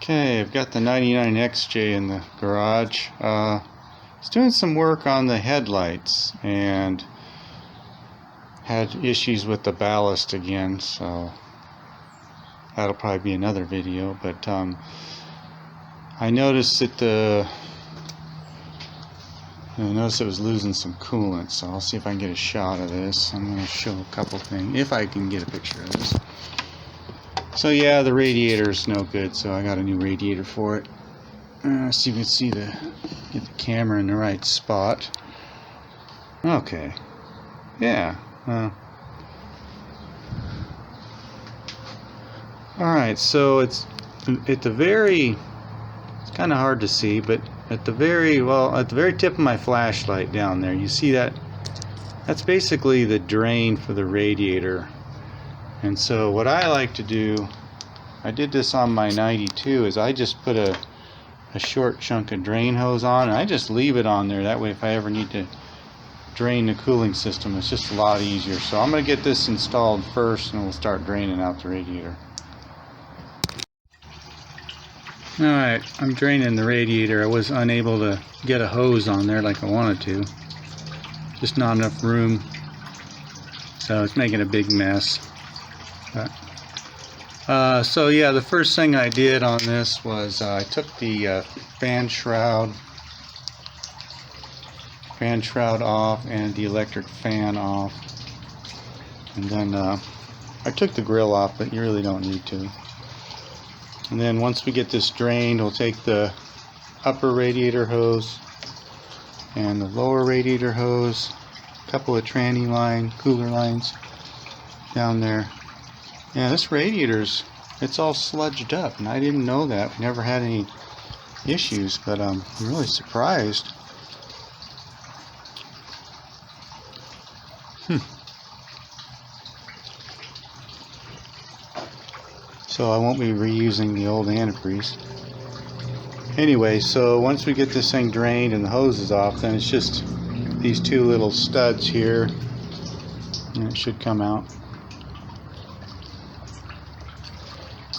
Okay, I've got the 99XJ in the garage. It's doing some work on the headlights and had issues with the ballast again, so that'll probably be another video. But I noticed that I noticed it was losing some coolant, so I'll see if I can get a shot of this. I'm going to show a couple things, if I can get a picture of this. So yeah, the radiator's no good, so I got a new radiator for it. See if we can get the camera in the right spot. Okay. Yeah. Alright, so it's at the very, it's kind of hard to see, but at the very tip of my flashlight down there, you see that? That's basically the drain for the radiator. And so what I like to do, I did this on my 92, is I just put a short chunk of drain hose on, and I just leave it on there. That way if I ever need to drain the cooling system, it's just a lot easier. So I'm going to get this installed first, and we'll start draining out the radiator. Alright, I'm draining the radiator. I was unable to get a hose on there like I wanted to. Just not enough room. So it's making a big mess. So yeah, the first thing I did on this was I took the fan shroud off and the electric fan off, and then I took the grill off, but you really don't need to. And then once we get this drained, we'll take the upper radiator hose and the lower radiator hose, a couple of tranny line, cooler lines down there. Yeah, this radiator's, it's all sludged up, and I didn't know that. We never had any issues, but I'm really surprised. So I won't be reusing the old antifreeze. Anyway, so once we get this thing drained and the hose is off, then it's just these two little studs here, and it should come out.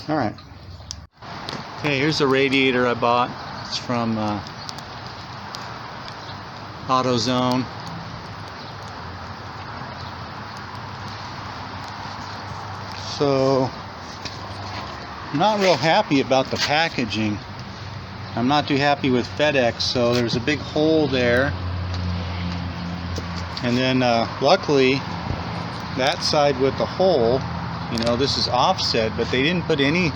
Alright. Okay, here's the radiator I bought. It's from AutoZone. So I'm not real happy about the packaging. I'm not too happy with FedEx, so there's a big hole there. And then luckily that side with the hole, you know, this is offset, but they didn't put any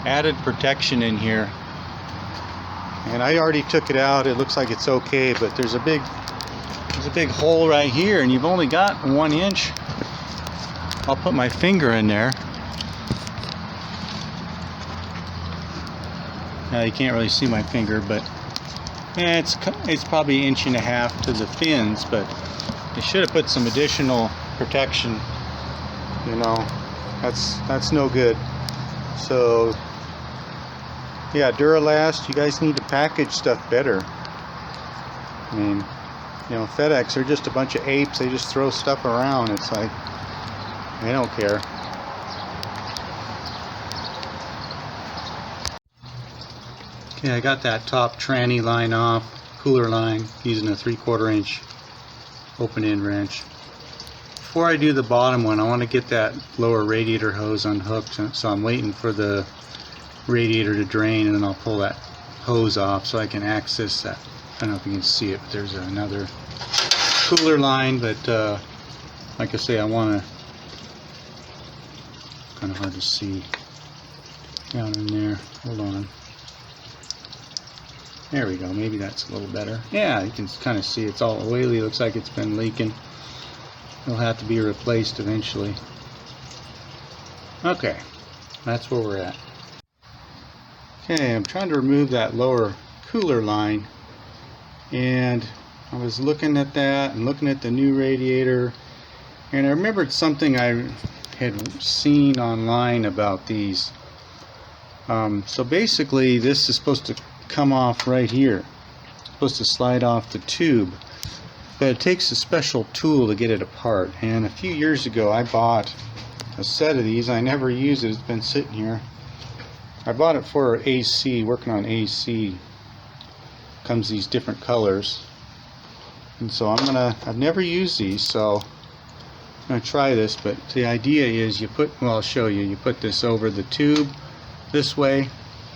added protection in here. And I already took it out. It looks like it's okay, but there's a big hole right here, and you've only got 1 inch. I'll put my finger in there. Now you can't really see my finger, but yeah, it's probably 1.5 inches to the fins, but they should have put some additional protection. You know, that's no good. So yeah, Duralast, you guys need to package stuff better. I mean, you know, FedEx are just a bunch of apes. They just throw stuff around. It's like they don't care. Okay, I got that top tranny line off, cooler line, using a 3/4 inch open end wrench. Before I do the bottom one, I want to get that lower radiator hose unhooked, so I'm waiting for the radiator to drain, and then I'll pull that hose off so I can access that. I don't know if you can see it, but there's another cooler line, but like I say, I want to, kind of hard to see down in there. Hold on. There we go. Maybe that's a little better. Yeah, you can kind of see it's all oily. Looks like it's been leaking. It'll have to be replaced eventually. Okay, that's where we're at. Okay, I'm trying to remove that lower cooler line, and I was looking at that and looking at the new radiator, and I remembered something I had seen online about these. So basically, this is supposed to come off right here. It's supposed to slide off the tube, but it takes a special tool to get it apart. And a few years ago I bought a set of these. I never used it. It's been sitting here. I bought it for AC, working on AC. Comes these different colors. And so I've never used these, so I'm gonna try this, but the idea is well, I'll show you. You put this over the tube this way,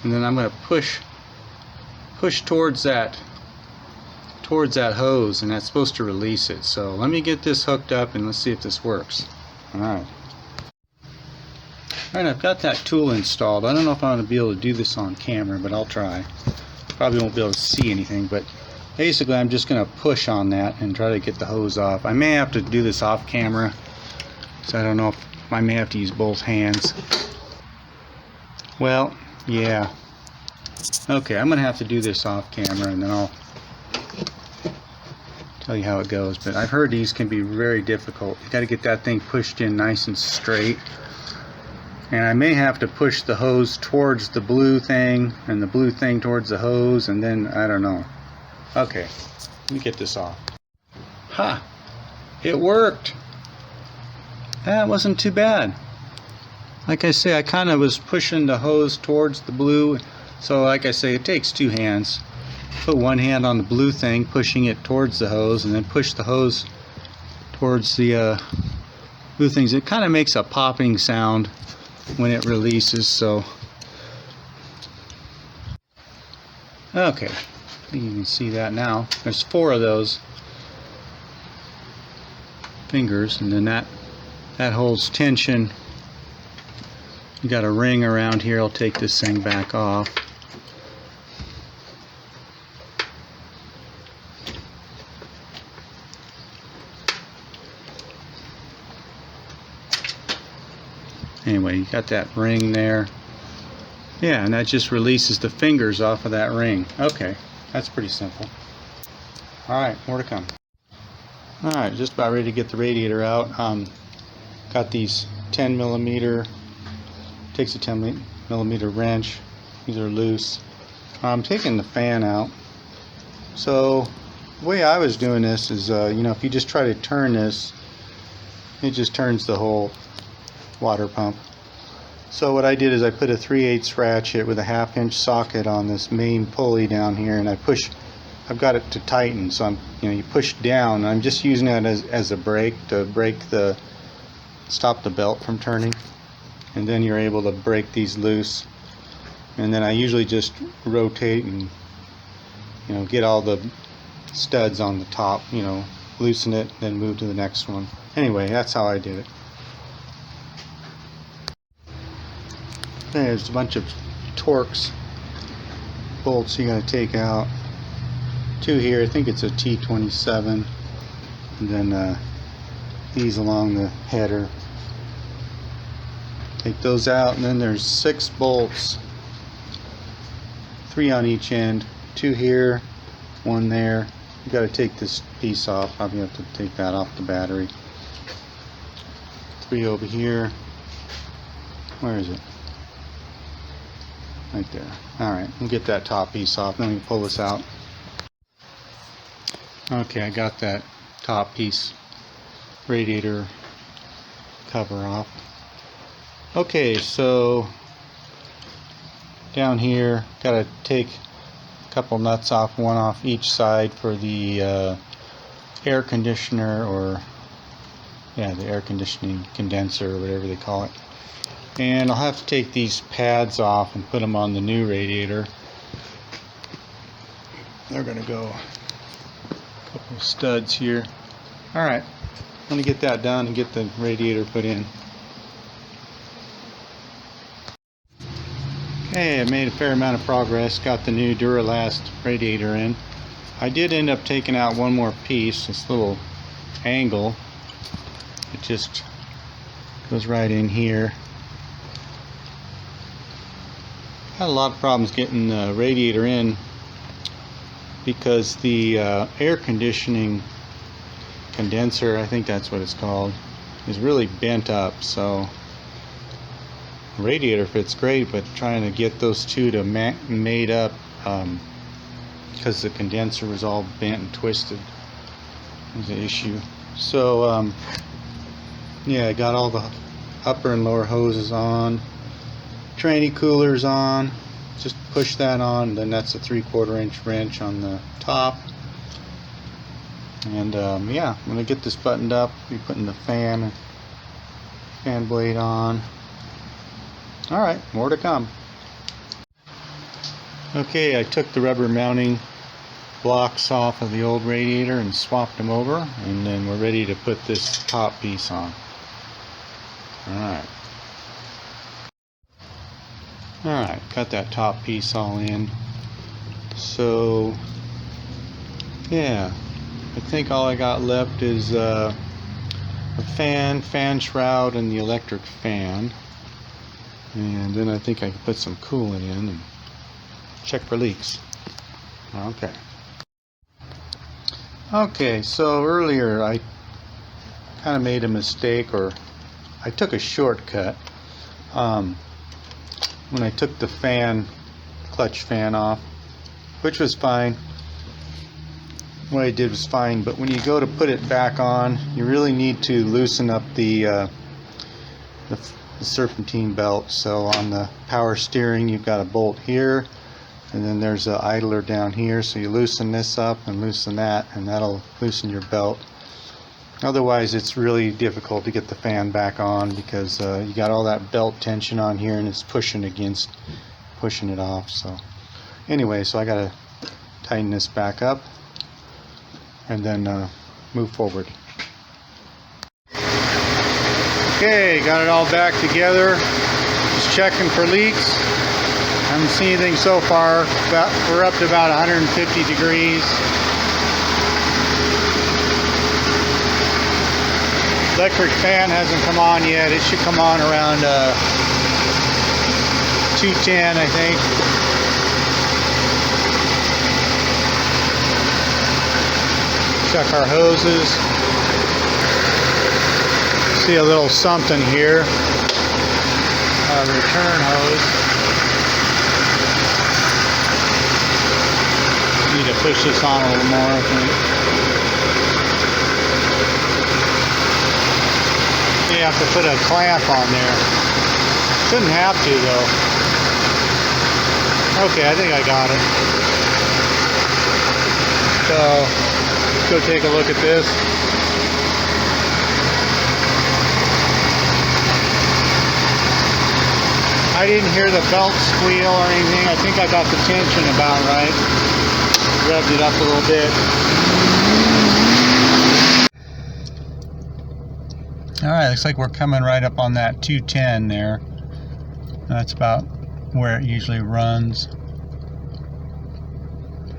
and then I'm gonna push towards that hose, and that's supposed to release it. So let me get this hooked up and let's see if this works. Alright, I've got that tool installed. I don't know if I'm going to be able to do this on camera, but I'll try. Probably won't be able to see anything, but basically I'm just going to push on that and try to get the hose off. I may have to do this off camera, so I don't know if I may have to use both hands. Well, yeah. Okay, I'm going to have to do this off camera and then I'll tell you how it goes. But I've heard these can be very difficult. You got to get that thing pushed in nice and straight. And I may have to push the hose towards the blue thing and the blue thing towards the hose, and then I don't know. Okay, let me get this off. Ha! It worked! That wasn't too bad. Like I say, I kind of was pushing the hose towards the blue. So like I say, it takes two hands. Put one hand on the blue thing, pushing it towards the hose, and then push the hose towards the blue things. It kind of makes a popping sound when it releases. So okay, I think you can see that now. There's 4 of those fingers, and then that holds tension. You got a ring around here. I'll take this thing back off. Anyway, you got that ring there. Yeah, and that just releases the fingers off of that ring. Okay, that's pretty simple. Alright, more to come. Alright, just about ready to get the radiator out. Got these 10mm, takes a 10mm wrench. These are loose. I'm taking the fan out. So, the way I was doing this is, if you just try to turn this, it just turns the whole water pump. So what I did is I put a 3/8 ratchet with a 1/2 inch socket on this main pulley down here, and I've got it to tighten. So you push down. I'm just using it as a brake to stop the belt from turning, and then you're able to break these loose. And then I usually just rotate and get all the studs on the top, loosen it, then move to the next one. Anyway, that's how I did it. There's a bunch of Torx bolts you got to take out. 2 here, I think it's a T27, and then these along the header. Take those out, and then there's 6 bolts, 3 on each end, 2 here, 1 there. You got to take this piece off. Probably have to take that off the battery. 3 over here. Where is it? Right there. Alright, we'll get that top piece off, then we can pull this out. Okay, I got that top piece radiator cover off. Okay, so down here, gotta take a couple nuts off, one off each side for the air conditioner, or the air conditioning condenser, or whatever they call it. And I'll have to take these pads off and put them on the new radiator. They're going to go a couple of studs here. Alright, I'm going to get that done and get the radiator put in. Okay, I made a fair amount of progress. Got the new Duralast radiator in. I did end up taking out one more piece, this little angle. It just goes right in here. Had a lot of problems getting the radiator in because the air conditioning condenser, I think that's what it's called, is really bent up. So the radiator fits great, but trying to get those two to mate up because the condenser was all bent and twisted was an issue. So I got all the upper and lower hoses on. tranny cooler's on. Just push that on, then that's a 3/4 inch wrench on the top. And yeah, I'm gonna get this buttoned up. Be putting the fan blade on. Alright, more to come. Okay, I took the rubber mounting blocks off of the old radiator and swapped them over, and then we're ready to put this top piece on. Alright, got that top piece all in. So yeah, I think all I got left is a fan shroud, and the electric fan. And then I think I can put some coolant in and check for leaks. Okay, so earlier I kind of made a mistake, or I took a shortcut. When I took the clutch fan off, which was fine. What I did was fine, but when you go to put it back on, you really need to loosen up the serpentine belt. So on the power steering, you've got a bolt here, and then there's an idler down here. So you loosen this up and loosen that, and that'll loosen your belt. Otherwise, it's really difficult to get the fan back on, because you got all that belt tension on here, and it's pushing it off. So anyway, so I gotta tighten this back up and then move forward. Okay, got it all back together. Just checking for leaks. Haven't seen anything so far. We're up to about 150 degrees. Electric fan hasn't come on yet. It should come on around 210, I think. Check our hoses. See a little something here. Return hose. Need to push this on a little more, I think. You have to put a clamp on there. Shouldn't have to, though. Okay, I think I got it. So let's go take a look at this. I didn't hear the belt squeal or anything. I think I got the tension about right. Revved it up a little bit. Alright, looks like we're coming right up on that 210 there. That's about where it usually runs.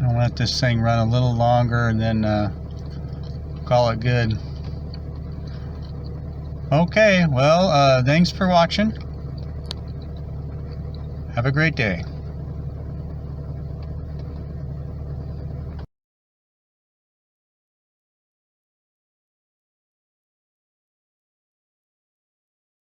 I'll let this thing run a little longer and then call it good. Okay, well, thanks for watching. Have a great day.